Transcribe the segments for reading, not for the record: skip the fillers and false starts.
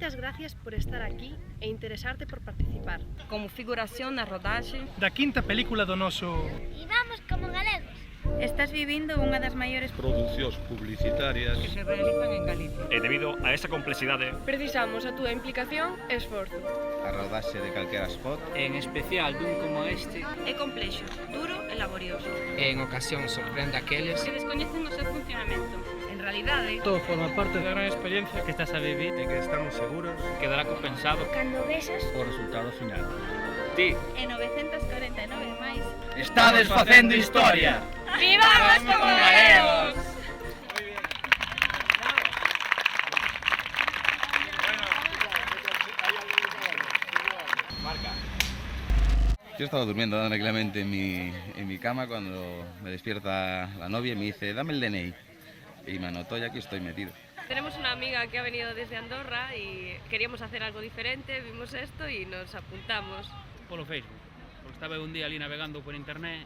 Moitas gracias por estar aquí e interesarte por participar. Como figuración na rodaxe da quinta película do noso... E vamos como galegos. estás vivindo unha das maiores producións publicitarias que se realizan en Galicia. E debido a esa complexidade, Precisamos a túa implicación e esforzo. A rodaxe de calquera spot. En especial dun como este, É complexo, duro e laborioso. en ocasión sorprende aqueles Que descoñecen o seu funcionamento. En realidade, Todo forma parte da gran experiencia que estás a vivir. E que estamos seguros quedará compensado Cando besas, o resultado final. ti. e 949 máis. Estades facendo historia. ¡Vivamos como galegos! Yo estaba durmiendo tranquilamente en mi cama cuando me despierta la novia y me dice, dame el DNI. Y me anotó y aquí estoy metido. Tenemos una amiga que ha venido desde Andorra y queríamos hacer algo diferente, vimos esto y nos apuntamos. Polo Facebook. Porque estaba un día ali navegando por internet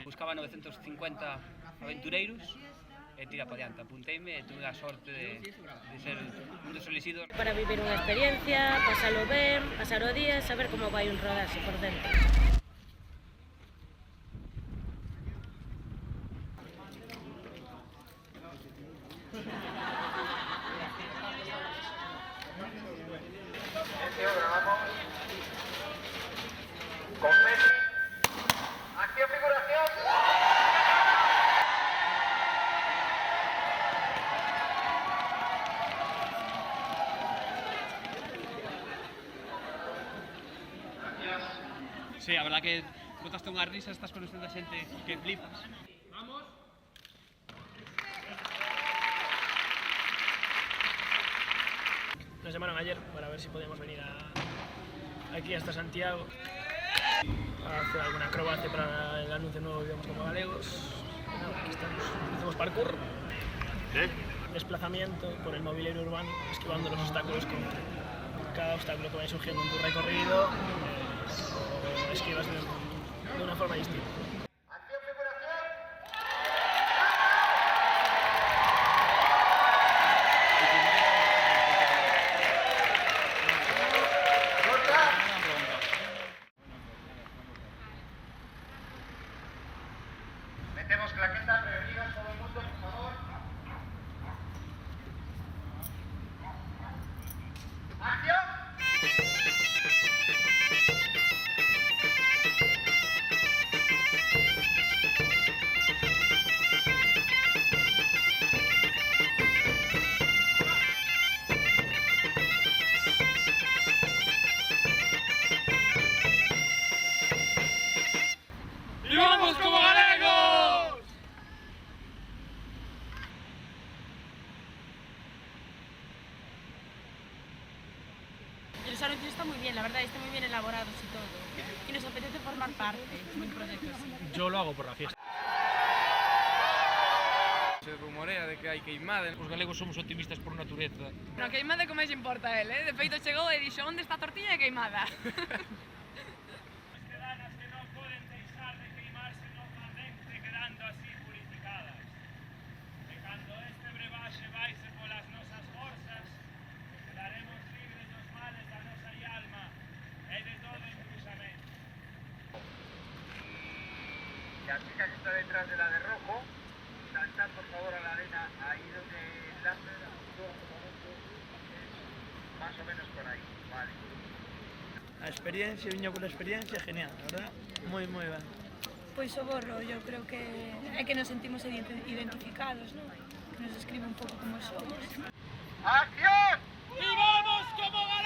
Buscaba 950 aventureiros e tira para diante. Apunteime e tuve a sorte de ser un dos elegidos. Para vivir unha experiencia, pasalo ben, pasar o día, saber como vai un rodaxe por dentro. Acción, figuración. Sí, a verdad que botaste unha risa, estás con esta xente que flipas. Vamos. Nos llamaron ayer para ver si podíamos venir aquí hasta Santiago a hacer alguna acrobacia para el anuncio nuevo Vivamos como galegos. Y nada, aquí estamos. Hacemos parkour, desplazamiento por el mobiliario urbano, esquivando los obstáculos con cada obstáculo que vaya surgiendo en tu recorrido. Lo esquivas de una forma distinta. Acción, figuración. Metemos claqueta, prioridad, todo el mundo, por favor. ¡Acción! ¡Vivamos como galegos! Los anuncios están muy bien, la verdad, están muy bien elaborados y todo. Y nos apetece formar parte de un proyecto así. Yo lo hago por la fiesta. Se rumorea de que hai queimada. Os galegos somos optimistas por natureza. No, queimada como máis importa a él, De feito chegou e dixo, onde está a tortilla e queimada? Ciudadanas que no pueden dejar de queimarse normalmente quedando así purificadas. E cando este brebaxe vaise polas nosas forzas, quedaremos libres dos males da nosa alma e de todo inclusamento. Y la chica que está detrás de la de rojo, saltad por favor a la arena ahí donde el láser es más o menos por ahí, vale. A experiencia, viña pola experiencia, genial, verdad? Moi ben. Pois o borro, eu creo que é que nos sentimos identificados, non? Que nos describe un pouco como somos. ¡Acción! ¡Vivamos como galegos!